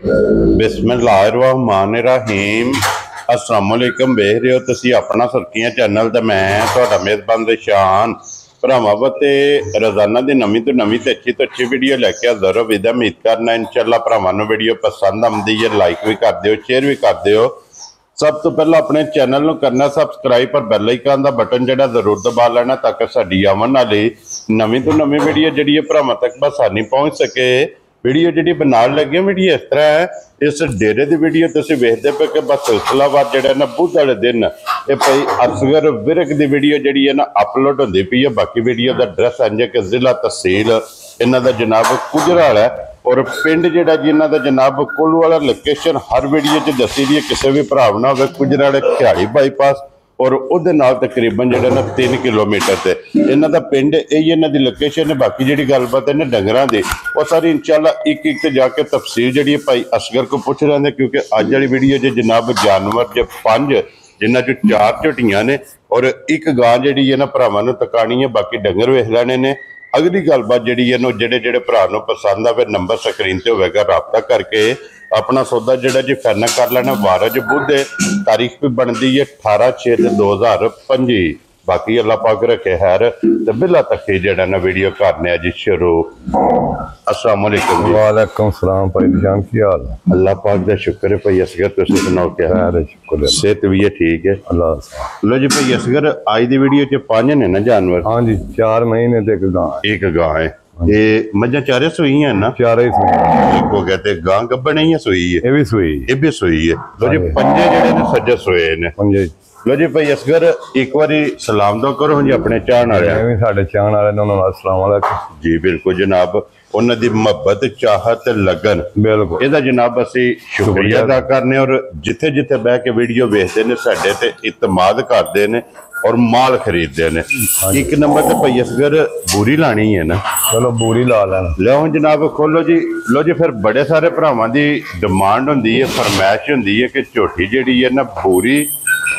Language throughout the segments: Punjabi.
बिस्मिल्लाहिर्रहमानिर्रहीम अस्सलामुअलैकुम। वेख रहे हो तुसीं अपना सुर्खियां चैनल ते मैं तुहाडा मेज़बान शान भरावां वास्ते रोजाना की नवीं तो अच्छी वीडियो लैके हाज़र हो। विदा उम्मीद करना इंशाअल्लाह भरावां नूं वीडियो पसंद आउंदी है। लाइक भी कर दिओ, शेयर भी कर दिओ। सब तो पहला अपने चैनल नूं करना सबसक्राइब पर बैल आइकन दा बटन जिहड़ा जरूर दबा लेना ताकि साडी आवन वाली नवीं तो नवीं वीडियो जिहड़ी भरावां तक बसानी पहुंच सके। वीडियो जी बनाने लगे वीडियो इस तरह है, इस डेरे की वीडियो तुम वेखते पे कि बस सिलसिलावार जो ना बुध वाले दिन ये भाई असगर विरक की वीडियो जी है ना अपलोड होती पई है। बाकी वीडियो का एड्रैस इंज है कि जिला तहसील इन्हों का जनाब गुजराल है और पिंड जोड़ा जी इन्हों का जनाब कुल वाला लोकेशन हर वीडियो च दसी दी है। किसी भी भरा ना हो गुजराल खियाड़ी बाईपास और उहदे नाल तकरीबन जो ना 3 किलोमीटर से इन्हों का पिंड यही इन्हों की लोकेशन है। बाकी जी गलबात है ना डंगरां दी वो सारी इंशाअल्लाह एक एक जाके तफसील जी भाई असगर को पूछ रहे हैं क्योंकि अज वाली वीडियो जो जनाब जानवर जो 5 जिन्हों चो 4 झोटियां ने और एक गां जी है ना भरावां नूं तकानी है। बाकी डंगर वेख लेने ने। अगली गलबात जी है जेडे भरा पसंद आवे नंबर स्क्रीन से होगा रबता करके अपना सौदा जोड़ा जी फाइनल कर लेना। वारज बुध तारीख भी बनती है 18/6/2025। बाकी अल्लाह पाक रखे हैर तो बिला तक जड़ा ना वीडियो करने जी शुरू। अस्सलाम वालेकुम। वालेकुम सलाम भाई निशान की हाल है? अल्लाह पाक का शुक्र है भाई असगर तुसीं सुनाओ क्या है? शुक्र सेहत भी है ठीक है अल्लाह। लो जी भाई असगर आज की वीडियो च 5 ने ना जानवर? हाँ जी 4 महीने ते एक गां है। ये मझा चारे सुई है ना? चारे सुई एक हो गया ते गां गब्बन ही सुई है? ये भी सुई है। लो जी पंजे जेडे ने सज्जे सोए ने पंजे। लो जी भाई असगर एक बारी सलाम दो करो जी अपने चाहण वाले साडे चाहण वाले ने अस्सलाम वालेकुम जी। बिल्कुल जनाब उन्हां दी मोहब्बत चाहत लगन बिल्कुल इहदा जनाब असीं शुक्रिया अदा करने और जिथे जिथे बह के वीडियो वेखदे ने साडे ते इतमाद करदे ने और माल खरीदते हैं। एक नंबर तो भाई असगर बूरी लानी है ना? चलो बूरी ला लेना। लो जनाब खोलो जी। लो जी फिर बड़े सारे भरावां दी डिमांड होंदी है, फरमाइश होंदी है कि झोटी जिहड़ी है ना बूरी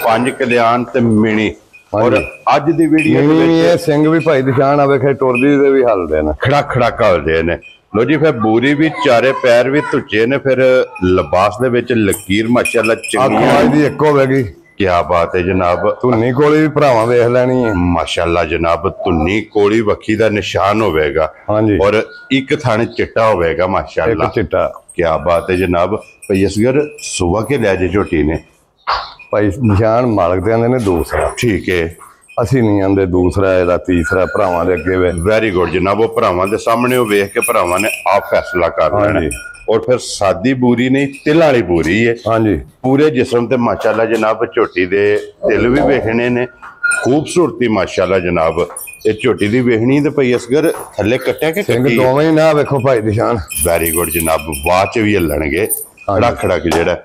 5 कल्याण ते मिनी और अज दी वीडियो ये सिंह भी भाई निशान आवे खे टुरदी दे भी हलदे ने खड़ा खड़ा हलदे ने। लो जी फिर बूरी भी चारे पैर भी धुचे ने फिर लिबास दे विच लकीर माशाअल्लाह चंगी आज दी एक होवेगी। क्या बात है जनाब। धुन्नी कोली भी भरावां वेख लैनी है माशाअल्लाह जनाब। धुन्नी कोली वखी दा निशान होवेगा और एक थाने चिट्टा होवेगा माशाअल्लाह चिट्टा। क्या बात है जनाब। भाई असगर सुबह के ले जे झोटी ने भाई निशान मालक दे आंदे ने दूसरा ठीक है असी नहीं आंदे दूसरा एदा तीसरा भरावां दे अगे वे। वेरी गुड जनाब। वो भरावां दे सामने वो वेख के भरावां ने आप फैसला कर लेना और फिर सादी बूरी नहीं तिल वाली बूरी है। हाँ जी पूरे जिस्म ते माशाअल्लाह जनाब झोटी दे तिल भी वेखने ने खूबसूरती माशाअल्लाह जनाब। ये झोटी दी वेखनी ते भाई असगर थल्ले कट्टिया के सिंह दोवें ना वेखो भाई निशान। वेरी गुड जनाब। वाच भी हिलणगे खड़क खड़क जेड़ा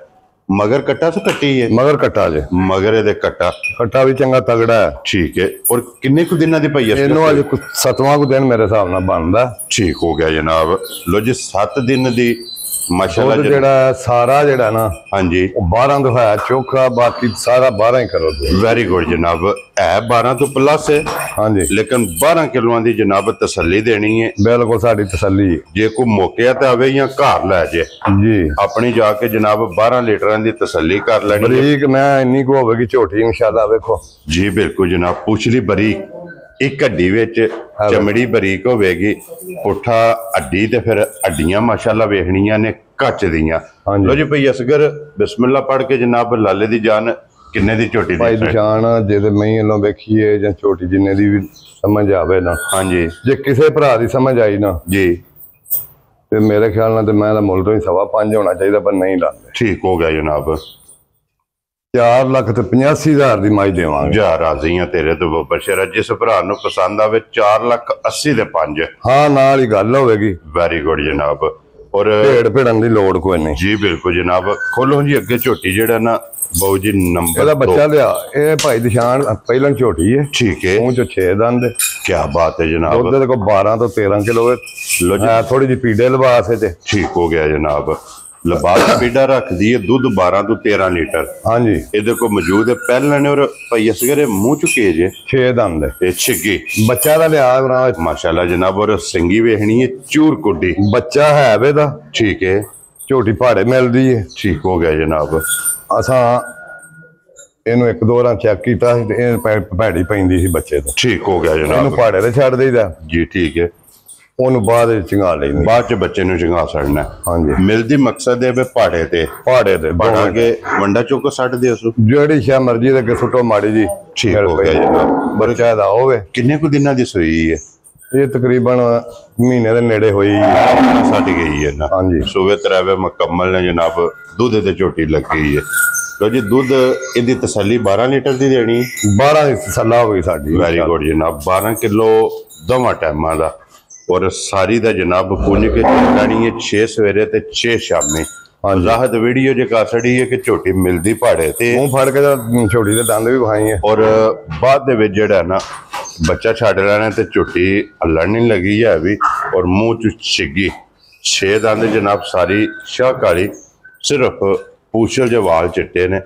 मगर कट्टा से कट्टी है? मगर कट्टा जे मगर ये कट्टा भी चंगा तगड़ा है ठीक है। और किन्ने कु दिनां दी भाई इहनूं अज 7वां कु दिन मेरे हिसाब नाल बनदा ठीक हो गया जनाब। लो जी 7 दिन दी माशाअल्लाह जेड़ा सारा जेड़ा ना हाँ जी 12 दिखाया चोखा बाकी सारा 12 ही करो। वेरी गुड जनाब। है 12 तो प्लस है हाँ जी लेकिन 12 किलोआं दी जनाब तसल्ली देनी है। बिल्कुल साडी तसल्ली जे कोई मौके ते आवे या घर लै जे जी अपनी जाके जनाब 12 लीटरां दी तसल्ली कर लेनी। बरीक मैं इन्नी को होवेगी झोटी इंशाअल्लाह वेखो जी बिल्कुल जनाब। पुछली बरीक एक हड्डी विच चमड़ी बरीक होवेगी पुट्ठा हड्डी ते फिर हड्डियां माशाअल्लाह वेखनियां ने कच दियां। लो जी भाई असगर बिस्मिल्लाह पढ़ के जनाब लाले दी जान किन्ने दी झोटी भाई जान जे ते मई लो वेखीए जां झोटी जिन्ने दी भी समझ आवे ना हाँ जी जे किसे भरा दी समझ आई ना जी ते मेरे ख्याल नाल ते मैं दा मुल तो ही 5.5 होना चाहिए पर नहीं लांदे। ठीक हो गया जनाब। 4,85,000 दी माई देवांगे। जा राजी हां तेरे तो बशरा जिस भरा नूं पसंद आवे 4,80,000 दे 5 हाँ नाल ही गल होवेगी। वेरी गुड जनाब। और भेड़ भेड़न दी लोड़ कोई नहीं जी बिल्कुल जनाब। खोलो जी अगे झोटी जेड़ा ना बहु जी नंबर बच्चा लिया ये भाई निशान पहला झोटी है ठीक है मुंह चो 6 दंद। क्या बात है जनाब। दुध को 12 तो 13 किलो लो जी थोड़ी जी पीड़े लिबास है ठीक हो गया जनाब। लिबास पीड़ा रख दी है दूध 12 तो 13 लीटर हाँ जी ये को मौजूद है पहले ने और भाई असगर मुंह चुके जे 6 दंद छिगी बच्चा का लिया माशाल्लाह जनाब। और सिंगी वेखनी है चूर कुड्डी बच्चा है वे दा ठीक है ਝੋਟੀ ਪਹਾੜੇ ਮਿਲਦੀ ਹੈ। ਠੀਕ ਹੋ ਗਿਆ ਜਨਾਬ। ਅਸਾਂ ਇਹਨੂੰ ਇੱਕ ਦੋ ਵਾਰ ਚੈੱਕ ਕੀਤਾ ਸੀ ਤੇ ਇਹ ਭੈੜੀ ਪੈਂਦੀ ਸੀ ਬੱਚੇ ਤੋਂ। ਠੀਕ ਹੋ ਗਿਆ ਇਹਨੂੰ ਜਨਾਬ। ਪਹਾੜੇ ਤੇ ਛੱਡ ਦੇਈਦਾ ਜੀ ਠੀਕ ਹੈ। ਉਹਨੂੰ ਬਾਅਦ ਵਿੱਚ ਚੰਗਾ ਲੈਂਦੇ ਬਾਅਦ ਚ ਬੱਚੇ ਨੂੰ ਚੰਗਾ ਛੱਡਣਾ। ਹਾਂਜੀ ਮਿਲਦੀ ਮਕਸਦ ਹੈ ਵੀ ਪਹਾੜੇ ਤੇ ਬਣਾ ਕੇ ਵੰਡਾ ਚੁੱਕ ਛੱਡ ਦਿਓ ਸੋ ਜਿਹੜੀ ਸ਼ਾ ਮਰਜ਼ੀ ਦੇ ਅੱਗੇ ਸੁੱਟੋ ਮਾੜੀ ਜੀ। ਠੀਕ ਹੋ ਗਿਆ ਜਨਾਬ। ਬੱਚਾ ਦਾ ਹੋਵੇ। ਕਿੰਨੇ ਕੁ ਦਿਨਾਂ ਦੀ ਸੂਈ ਹੈ? ਇਹ ਤਕਰੀਬਨ ਮਹੀਨੇ ਦੇ ਨੇੜੇ ਹੋਈ। ਸੱਟ ਗਈ ਹੈ ਨਾ। ਹਾਂਜੀ ਸੂਵੇ ਤਰਾਵੇ ਮੁਕੰਮਲ ਨੇ ਜਨਾਬ। ਦੁੱਧ ਤੇ ਝੋਟੀ ਲੱਗੀ ਹੈ। ਲੋ ਜੀ ਦੁੱਧ ਇਹਦੀ ਤਸੱਲੀ 12 ਲੀਟਰ ਦੀ ਦੇਣੀ। 12 ਦੀ ਤਸੱਲਾ ਹੋਈ ਸਾਡੀ। ਵੈਰੀ ਗੁੱਡ ਜਨਾਬ। 12 ਕਿਲੋ ਦੋਵਾਂ ਟਾਈਮਾਂ ਦਾ। ਔਰ ਸਾਰੀ ਦਾ ਜਨਾਬ ਪੁੰਜ ਕੇ ਲੈਣੀ ਹੈ 6 ਸਵੇਰੇ ਤੇ 6 ਸ਼ਾਮੀ। ਵਜ਼ਾਹਤ ਵੀਡੀਓ ਜੇ ਕਾਸੜੀ ਹੈ ਕਿ ਝੋਟੀ ਮਿਲਦੀ ਪਹਾੜੇ ਤੇ ਮੂੰਹ ਫੜ ਕੇ ਝੋਟੀ ਦੇ ਦੰਦ ਵੀ ਵਿਖਾਈ ਹੈ। ਔਰ ਬਾਅਦ ਦੇ ਵਿੱਚ ਜਿਹੜਾ ਨਾ ਬੱਚਾ ਛੱਡ ਲੈਣਾ ਤੇ ਝੋਟੀ ਹੱਲਣ ਨਹੀਂ ਲੱਗੀ ਹੈ ਵੀ। ਔਰ ਮੂੰਹ ਚ ਛਿੱਗੀ 6 ਦੰਦ ਜਨਾਬ। ਸਾਰੀ ਸ਼ਾਹ ਕਾਲੀ, ਸਿਰਫ ਪੂਛਲ ਦੇ ਵਾਲ ਚਿੱਟੇ ਨੇ।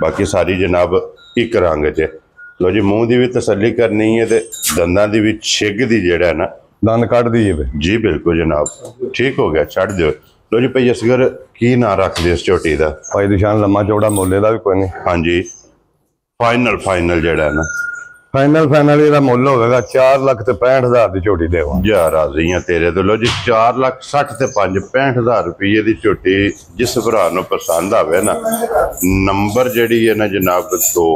ਬਾਕੀ ਸਾਰੀ ਜਨਾਬ ਇੱਕ ਰੰਗ 'ਚ। ਲੋ ਜੀ ਮੂੰਹ ਦੀ ਵੀ ਤਸੱਲੀ ਕਰਨੀ ਹੈ ਤੇ ਦੰਦਾਂ ਦੀ ਵੀ ਛਿੱਗ ਦੀ ਜਿਹੜਾ ਨਾ ਦੰਦ ਕੱਢਦੀ ਹੈ ਜੀ। ਬਿਲਕੁਲ ਜਨਾਬ। ਠੀਕ ਹੋ ਗਿਆ ਛੱਡ ਦਿਓ। ਲੋ ਜੀ ਭਾਈ ਅਸਗਰ ਕੀ ਨਾਂ ਰੱਖਦੇ ਇਸ ਝੋਟੀ ਦਾ? ਭਾਈ ਨਿਸ਼ਾਨ ਲੰਮਾ ਚੌੜਾ ਮੁੱਲ ਇਹਦਾ ਵੀ ਕੋਈ ਨਹੀਂ। ਹਾਂਜੀ ਫਾਈਨਲ ਜਿਹੜਾ ਨਾ ਫਾਈਨਲ ਇਹਦਾ ਮੁੱਲ ਹੋਵੇਗਾ 4,65,000 ਦੀ ਝੋਟੀ ਦੇਵਾਂ। ਜਾ ਰਾਜ਼ੀ ਆ ਤੇਰੇ ਤੋਂ। ਲੋ ਜੀ 4,60,000 ਤੇ 65,000 ਰੁਪਏ ਦੀ ਝੋਟੀ ਜਿਸ ਭਰਾ ਨੂੰ ਪਸੰਦ ਆਵੇ ਨਾ। ਨੰਬਰ ਜਿਹੜੀ ਹੈ ਨਾ ਜਨਾਬ 2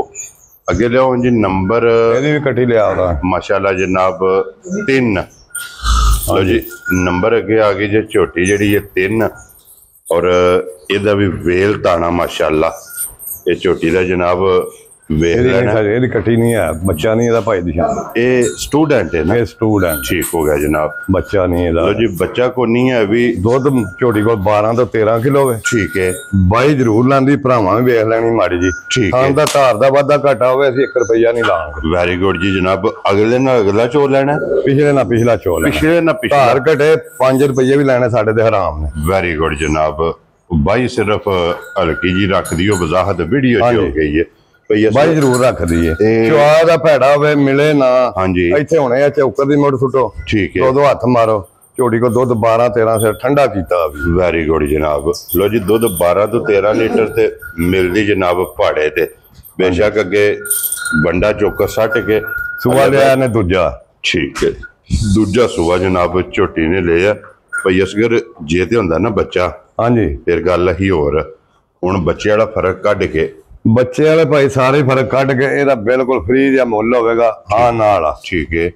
ਅੱਗੇ ਲਿਆਓ ਜੀ। ਨੰਬਰ ਇਹਦੀ ਵੀ ਕੱਟੀ ਲਿਆ ਉਹਦਾ ਮਾਸ਼ਾਅੱਲਾ ਜਨਾਬ 3। ਲੋ ਜੀ ਨੰਬਰ ਅੱਗੇ ਆ ਗਈ ਜੇ ਝੋਟੀ ਜਿਹੜੀ ਹੈ 3। ਔਰ ਇਹਦਾ ਵੀ ਵੇਲ ਤਾਣਾ ਮਾਸ਼ਾਅੱਲਾ। ਇਹ ਝੋਟੀ ਦਾ ਜਨਾਬ ਵੇਖ ਲੈਣਾ। ਇਹਦੀ ਕੱਟੀ ਨਹੀਂ ਹੈ। ਬੱਚਾ ਨਹੀਂ ਇਹਦਾ ਭਾਈ ਨਿਸ਼ਾਨ। ਇਹ ਸਟੂਡੈਂਟ ਹੈ ਨਾ। ਇਹ ਸਟੂਡੈਂਟ। ਠੀਕ ਹੋ ਗਿਆ ਜਨਾਬ। ਬੱਚਾ ਨਹੀਂ ਇਹਦਾ। ਲੋ ਜੀ ਬੱਚਾ ਕੋ ਨਹੀਂ ਹੈ ਵੀ। ਦੁੱਧ ਝੋਟੀ ਕੋਲ 12 ਤੋਂ 13 ਕਿਲੋ ਹੈ। ਠੀਕ ਹੈ। ਬਾਈ ਜ਼ਰੂਰ ਲਾਂਦੀ, ਭਰਾਵਾਂ ਵੀ ਵੇਖ ਲੈਣੀ ਮਾੜੀ ਜੀ। ਠੀਕ ਹੈ। ਖਾਣ ਦਾ ਧਾਰ ਦਾ ਵਾਧਾ ਘਾਟਾ ਹੋਵੇ ਅਸੀਂ 1 ਰੁਪਈਆ ਨਹੀਂ ਲਾਂਗੇ। ਵੈਰੀ ਗੁੱਡ ਜੀ ਜਨਾਬ। ਅਗਲੇ ਨਾਲ ਅਗਲਾ ਚੋ ਲੈਣਾ। ਪਿਛਲੇ ਨਾਲ ਪਿਛਲਾ ਚੋ ਲੈਣਾ। ਪਿਛਲੇ ਨਾਲ ਪਿਛਲਾ। ਧਾਰ ਘਟੇ 5 ਰੁਪਈਏ ਵੀ ਲੈਣੇ ਸਾਡੇ ਤੇ ਹਰਾਮ ਨੇ। ਵੈਰੀ ਗੁੱਡ ਜਨਾਬ। ਬਾਈ ਸਿਰਫ ਹਲਕੀ ਜੀ ਰੱਖਦੀ ਹੋ ਵਜ਼ਾਹਤ ਵੀਡੀਓ ਚ ਹੋ ਗਈ ਹੈ। ਬਾਈ ਜ਼ਰੂਰ ਰੱਖਦੀ ਹੈ। ਚੁਆ ਦਾ ਭੈੜਾ ਹੋਵੇ ਮਿਲੇ ਨਾ। ਹਾਂਜੀ ਇੱਥੇ ਹੁਣੇ ਆ ਚੌਕਰ ਦੀ ਮੁੱਢ ਸੁੱਟੋ। ਠੀਕ ਹੈ। ਦੋ ਹੱਥ ਮਾਰੋ। ਝੋਟੀ ਕੋ ਦੁੱਧ 12-13 ਸਿਰ ਠੰਡਾ ਕੀਤਾ ਵੀ। ਵੈਰੀ ਗੁੱਡ ਜਨਾਬ। ਲੋ ਜੀ ਦੁੱਧ 12 ਤੋਂ 13 ਲੀਟਰ ਤੇ ਮਿਲਦੀ ਜਨਾਬ ਪਹਾੜੇ ਤੇ। ਬੇਸ਼ੱਕ ਅੱਗੇ ਬੰਡਾ ਚੋਕਰ ਸੱਟ ਕੇ ਸੁਆ ਲਿਆ ਨੇ ਦੂਜਾ। ਠੀਕ ਹੈ। ਦੂਜਾ ਸੁਆ ਜਨਾਬ ਝੋਟੀ ਨੇ ਲਿਆ। ਭਈ ਅਸਗਰ ਜੇ ਤੇ ਹੁੰਦਾ ਨਾ ਬੱਚਾ। ਹਾਂਜੀ ਫਿਰ ਗੱਲ ਹੀ ਹੋਰ। ਹੁਣ ਬੱਚੇ ਵਾਲਾ ਫਰਕ ਕੱਢ ਕੇ ਬੱਚੇ ਵਾਲੇ ਭਾਈ ਸਾਰੇ ਫਰਕ ਕੱਢ ਕੇ ਇਹਦਾ ਬਿਲਕੁਲ ਫ੍ਰੀ ਜਿਹਾ ਮੁੱਲ ਹੋਵੇਗਾ। ਹਾਂ ਨਾਲ। ਠੀਕ ਹੈ।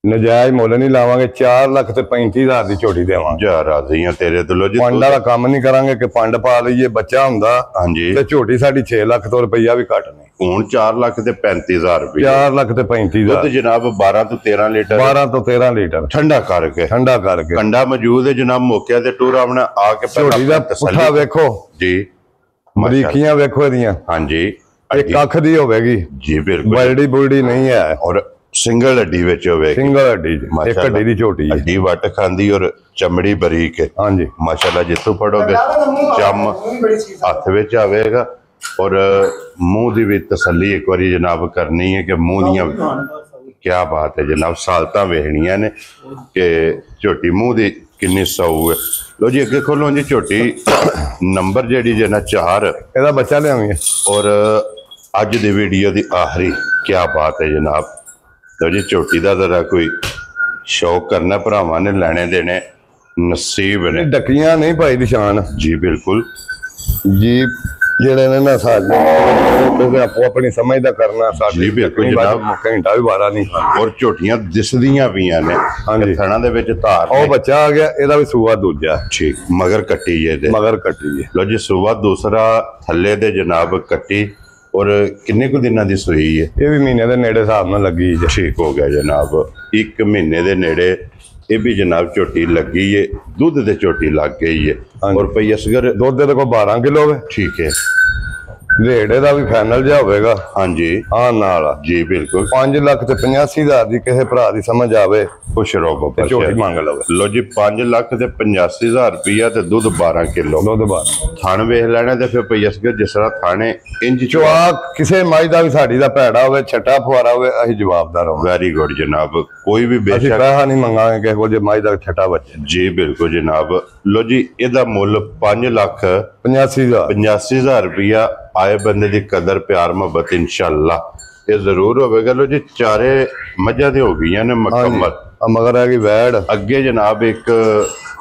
ਨਜਾਇਜ਼ ਮੁੱਲ ਨਹੀਂ ਲਾਵਾਂਗੇ। 4,35,000 ਦੀ ਝੋਟੀ ਦੇਵਾਂਗੇ। ਜਾ ਰਾਜ਼ੀ ਆ ਤੇਰੇ ਤੋਂ। ਲੋ ਜੀ ਪੰਡ ਵਾਲਾ ਕੰਮ ਨਹੀਂ ਕਰਾਂਗੇ ਕਿ ਪੰਡ ਪਾ ਲਈਏ। ਬੱਚਾ ਹੁੰਦਾ ਹਾਂਜੀ ਤੇ ਝੋਟੀ ਸਾਡੀ 6 ਲੱਖ ਤੋਂ ਰੁਪਈਆ ਵੀ ਘੱਟ ਨਹੀਂ। ਹੁਣ 4,35,000 ਰੁਪਏ। 4,35,000 ਦੁੱਧ ਜਨਾਬ 12 ਤੋਂ 13 ਲੀਟਰ। 12 ਤੋਂ 13 ਲੀਟਰ ਠੰਡਾ ਕਰਕੇ। ਕੰਡਾ ਮੌਜੂਦ ਹੈ ਜਨਾਬ। ਮੌਕਿਆ ਤੇ ਟੂਰ ਆਪਣਾ ਆ ਕੇ ਝੋਟੀ ਦਾ ਪੁੱਠਾ ਵੇਖੋ ਜੀ। ਬਰੀਕੀਆਂ ਵੇਖੋ ਇਹਦੀਆਂ। ਹਾਂਜੀ ਇੱਕ ਅੱਖ ਦੀ ਹੋਵੇਗੀ ਜੀ। ਬਿਲਕੁਲ ਬਲਡੀ ਬੁਲਡੀ ਨਹੀਂ ਹੈ। ਔਰ ਸਿੰਗਲ ਹੱਡੀ ਵਿੱਚ ਹੋਵੇ। ਸਿੰਗਲ ਹੱਡੀ ਇੱਕ ਹੱਡੀ ਦੀ ਝੋਟੀ ਹੈ। ਹੱਡੀ ਵੱਟ ਖਾਂਦੀ ਔਰ ਚਮੜੀ ਬਰੀਕ ਹੈ। ਹਾਂਜੀ ਮਾਸ਼ਾਅੱਲਾ ਜਿੱਥੋਂ ਫੜੋਗੇ ਚਮ ਹੱਥ ਵਿੱਚ ਆਵੇਗਾ। ਔਰ ਮੂੰਹ ਦੀ ਵੀ ਤਸੱਲੀ ਇੱਕ ਵਾਰੀ ਜਨਾਬ ਕਰਨੀ ਹੈ ਕਿ ਮੂੰਹ ਦੀਆਂ ਕਿਆ ਬਾਤ ਹੈ ਜਨਾਬ। ਸਾਲਤਾਂ ਵੇਖਣੀਆਂ ਨੇ ਕਿ ਝੋਟੀ ਮੂੰਹ ਦੀ ਕਿੰਨੀ ਸੌ ਹੈ। ਲੋ ਜੀ ਅੱਗੇ ਖੋਲੋ ਜੀ ਝੋਟੀ ਨੰਬਰ ਜਿਹੜੀ ਜੇ ਨਾ 4। ਇਹਦਾ ਬੱਚਾ ਲਿਆਵਾਂਗੇ। ਔਰ ਅੱਜ ਦੀ ਵੀਡੀਓ ਦੀ ਆਖਰੀ ਕਿਆ ਬਾਤ ਹੈ ਜਨਾਬ। ਲੋ ਜੀ ਝੋਟੀ ਦਾ ਜ਼ਰਾ ਕੋਈ ਸ਼ੌਕ ਕਰਨਾ ਭਰਾਵਾਂ ਨੇ। ਲੈਣੇ ਦੇਣੇ ਨਸੀਬ ਨੇ। ਡੱਕੀਆਂ ਨਹੀਂ ਭਾਈ ਨਿਸ਼ਾਨ ਜੀ ਬਿਲਕੁਲ ਜੀ। ਜਿਹੜੇ ਨੇ ਨਾ ਸਾਡੇ ਆਪੋ ਆਪਣੀ ਸਮਝ ਦਾ ਕਰਨਾ। ਜੀ ਬਿਲਕੁਲ ਜਨਾਬ। ਘੰਟਾ ਵੀ 12 ਨਹੀਂ। ਔਰ ਝੋਟੀਆਂ ਦਿਸਦੀਆਂ ਪਈਆਂ ਨੇ। ਥਣਾ ਦੇ ਵਿੱਚ ਧਾਰ। ਉਹ ਬੱਚਾ ਆ ਗਿਆ। ਇਹਦਾ ਵੀ ਸੂਆ ਦੂਜਾ। ਠੀਕ ਮਗਰ ਕੱਟੀ ਜੇ ਤੇ ਮਗਰ ਕੱਟੀ ਹੈ। ਲੋ ਜੀ ਸੂਆ ਦੂਸਰਾ ਥੱਲੇ ਦੇ ਜਨਾਬ ਕੱਟੀ। ਔਰ ਕਿੰਨੇ ਕੁ ਦਿਨਾਂ ਦੀ ਸੂਈ ਹੈ? ਇਹ ਵੀ ਮਹੀਨੇ ਦੇ ਨੇੜੇ ਹਿਸਾਬ ਨਾਲ ਲੱਗੀ। ਠੀਕ ਹੋ ਗਿਆ ਜਨਾਬ। 1 ਮਹੀਨੇ ਦੇ ਨੇੜੇ ਇਹ ਵੀ ਜਨਾਬ ਝੋਟੀ ਲੱਗੀ ਹੈ। ਦੁੱਧ ਦੇ ਝੋਟੀ ਲੱਗ ਗਈ ਹੈ। ਔਰ ਪਈ ਅਸਗਰ ਦੁੱਧ ਦੇ ਕੋਲ 12 ਕਿਲੋ ਹੈ। ਠੀਕ ਹੈ। ਰੇਟ ਇਹਦਾ ਵੀ ਫਾਈਨਲ ਜਿਹਾ ਹੋਵੇਗਾ। ਹਾਂਜੀ ਹਾਂ ਨਾਲ ਜੀ ਬਿਲਕੁਲ 5,85,000 ਦੀ ਕਿਸੇ ਭਰਾ ਦੀ ਸਮਝ ਆਵੇ ਖੁਸ਼ ਰਹੋ ਬੱਬਰ ਝੋਟੀ ਸ਼ੇਰ। ਮੰਗ ਲਵੇ। ਲੋ ਜੀ 5,85,000 ਰੁਪਇਆ ਤੇ ਦੁੱਧ 12 ਕਿਲੋ। ਦੁੱਧ 12 ਥਣ ਵੇਖ ਲੈਣਾ ਤੇ ਫਿਰ ਪਈ ਅਸਗਰ ਜਿਸ ਤਰ੍ਹਾਂ ਥਾਣੇ ਇੰਜ ਚਵਾ ਕਿਸੇ ਮਾਈ ਦਾ ਵੀ ਸਾਡੀ ਦਾ ਭੈੜਾ ਹੋਵੇ ਛੱਟਾ ਫੁਆਰਾ ਹੋਵੇ ਅਸੀਂ ਜਵਾਬਦਾਰ ਹੋਵਾਂਗੇ। ਵੈਰੀ ਗੁੱਡ ਜਨਾਬ। ਕੋਈ ਵੀ ਅਸੀਂ ਬੇਸ਼ੱਕ ਪੈਸਾ ਨਹੀਂ ਮੰਗਾਂਗੇ ਕਿਸੇ ਕੋਲ ਜੇ ਮਾਈ ਦਾ ਛੱਟਾ ਬੱਚੇ। ਜੀ ਬਿਲਕੁਲ ਜਨਾਬ। ਲੋ ਜੀ ਇਹਦਾ ਮੁੱਲ 85,000 5,85,000 ਰੁਪਇਆ ਆਏ ਬੰਦੇ ਦੀ ਕਦਰ ਪਿਆਰ ਮੁਹੱਬਤ ਇਨਸ਼ਾਅੱਲਾ ਇਹ ਜ਼ਰੂਰ ਹੋਵੇਗਾ। ਲੋ ਜੀ ਚਾਰੇ ਮੱਝਾਂ ਤੇ ਹੋ ਗਈਆਂ ਨੇ ਮੁਕੰਮਲ। ਆ ਮਗਰ ਹੈ ਕਿ ਵੈੜ ਅੱਗੇ ਜਨਾਬ ਇੱਕ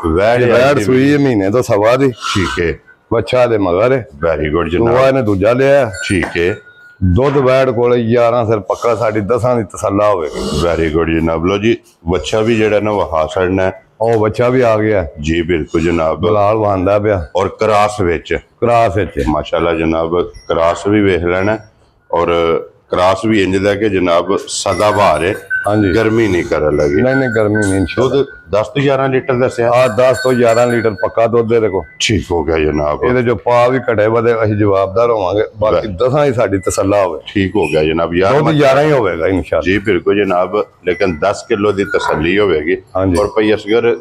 ਵੈੜ ਵੈੜ ਸੂਈ ਹੈ ਮਹੀਨੇ ਤੋਂ ਸਵਾ ਦੀ। ਠੀਕ ਹੈ ਬੱਚਾ ਦੇ ਮਗਰ ਹੈ। ਵੈਰੀ ਗੁੱਡ ਉਹ ਜਨਾਬ। ਇਹਨੇ ਦੂਜਾ ਲਿਆ। ਠੀਕ ਹੈ ਦੁੱਧ ਵੈੜ ਕੋਲ 11 ਸਿਰ ਪੱਕਾ ਸਾਡੀ 10 ਦੀ ਤਸੱਲਾ ਹੋਵੇਗੀ। ਵੈਰੀ ਗੁੱਡ ਜਨਾਬ। ਲੋ ਜੀ ਬੱਚਾ ਵੀ ਜਿਹੜਾ ਨਾ ਵਹਾ ਛੜਨਾ ਉਹ ਬੱਚਾ ਵੀ ਆ ਗਿਆ ਜੀ ਬਿਲਕੁਲ ਜਨਾਬ। ਬਲਾਲ ਵਾਂਦਾ ਪਿਆ ਔਰ ਕਰਾਸ ਵਿੱਚ ਕਰਾਸ ਵਿੱਚ ਮਾਸ਼ਾਅੱਲਾ ਜਨਾਬ ਕਰਾਸ ਵੀ ਵੇਖ ਲੈਣਾ। ਔਰ ਕਰਾਸ ਵੀ ਇੰਜ ਦਾ ਕਿ ਜਨਾਬ ਸਦਾਬਹਾਰ ਹੈ। ਹਾਂਜੀ ਗਰਮੀ ਨਹੀਂ ਕਰਨ ਲੱਗੀ। ਨਹੀਂ ਗਰਮੀ ਨਹੀਂ ਦੁੱਧ 10 ਤੋਂ 11 ਲੀਟਰ ਦੱਸਿਆ। ਆ 10 ਤੋਂ 11 ਲੀਟਰ ਪੱਕਾ ਦੁੱਧ ਦੇ ਦੇਖੋ। ਠੀਕ ਹੋ ਗਿਆ ਜਨਾਬ। ਇਹਦੇ ਜੋ ਪਾ ਵੀ ਘਟੇ ਵਧੇ ਅਸੀਂ ਜਵਾਬਦਾਰ ਹੋਵਾਂਗੇ। ਬਾਕੀ 10 ਹੀ ਸਾਡੀ ਤਸੱਲਾ ਹੋਵੇ। ਠੀਕ ਹੋ ਗਿਆ ਜਨਾਬ। ਯਾਰ ਦੁੱਧ 11 ਹੀ ਹੋਵੇਗਾ ਇਨਸ਼ਾਅੱਲਾ। ਜੀ ਬਿਲਕੁਲ ਜਨਾਬ। ਲੇਕਿਨ 10 ਕਿਲੋ ਦੀ ਤਸੱਲੀ ਹੋਵੇਗੀ। ਹਾਂਜੀ। ਔਰ ਭਈ ਅਸਗਰ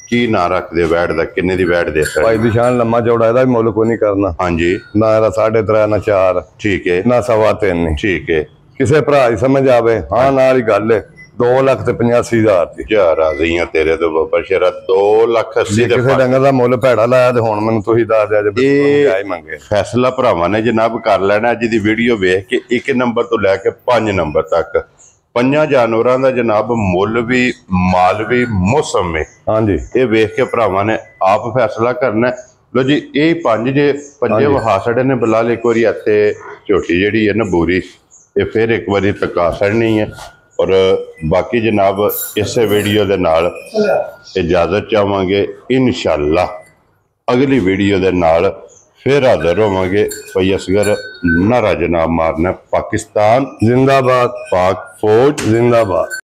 ਕੀ ਨਾਂ ਰੱਖਦੇ ਵੈੜ ਦਾ ਕਿੰਨੇ ਦੀ ਵੈੜ ਦੇ ਸਕਦੇ? ਭਾਈ ਦੀ ਸ਼ਾਨ ਲੰਮਾ ਚੌੜਾ ਇਹਦਾ ਵੀ ਮੁੱਲ ਕੋਈ ਨਹੀਂ ਕਰਨਾ। ਹਾਂਜੀ ਨਾ ਇਹਦਾ 3.5 ਨਾ 4 ਠੀਕ ਹੈ ਨਾ 3.25 ਠੀਕ ਹੈ। ਕਿਸੇ ਭਰਾ ਦੀ ਸਮਝ ਆਵੇ ਹਾਂ ਨਾਲ ਹੀ ਗੱਲ ਹੈ। 2,85,000 ਦੀ ਜਾ ਰਾਜ਼ੀਆਂ ਤੇਰੇ ਤੋਂ ਬੱਬਰ ਸ਼ੇਰਾ 2,80,000 ਜੇ ਦੇ ਕਿਸੇ ਡੰਗਰ ਦਾ ਮੁੱਲ ਭੈੜਾ ਲਾਇਆ ਤੇ ਹੁਣ ਮੈਨੂੰ ਤੁਸੀਂ ਦੱਸ ਦਿਆ ਜੇ ਜਾਇ ਮੰਗੇ। ਫੈਸਲਾ ਭਰਾਵਾਂ ਨੇ ਜਨਾਬ ਕਰ ਲੈਣਾ। ਅੱਜ ਦੀ ਵੀਡੀਓ ਵੇਖ ਕੇ 1 ਨੰਬਰ ਤੋਂ ਲੈ ਕੇ 5 ਨੰਬਰ ਤੱਕ 5 ਜਾਨਵਰਾਂ ਦਾ ਜਨਾਬ ਮੁੱਲ ਵੀ ਮਾਲ ਵੀ ਮੌਸਮ ਵਿੱਚ ਹਾਂਜੀ ਇਹ ਵੇਖ ਕੇ ਭਰਾਵਾਂ ਨੇ ਆਪ ਫੈਸਲਾ ਕਰਨਾ। ਲੋ ਜੀ ਇਹ 5 ਜੇ ਪੰਜੇ ਵਹਾ ਛੜੇ ਨੇ ਬਲਾਲ ਇੱਕ ਵਾਰੀ ਇੱਥੇ ਝੋਟੀ ਜਿਹੜੀ ਹੈ ਨਾ ਬੂਰੀ ਇਹ ਫਿਰ ਇੱਕ ਵਾਰੀ ਟਕਾ ਛੜਨੀ ਹੈ। ਔਰ ਬਾਕੀ ਜਨਾਬ ਇਸੇ ਵੀਡੀਓ ਦੇ ਨਾਲ ਇਜਾਜ਼ਤ ਚਾਹਾਂਗੇ। ਇਨਸ਼ਾਅੱਲਾ ਅਗਲੀ ਵੀਡੀਓ ਦੇ ਨਾਲ फिर हाजिर होवांगे। भाई असगर नारा जनाब मारना। पाकिस्तान जिंदाबाद। पाक फौज जिंदाबाद।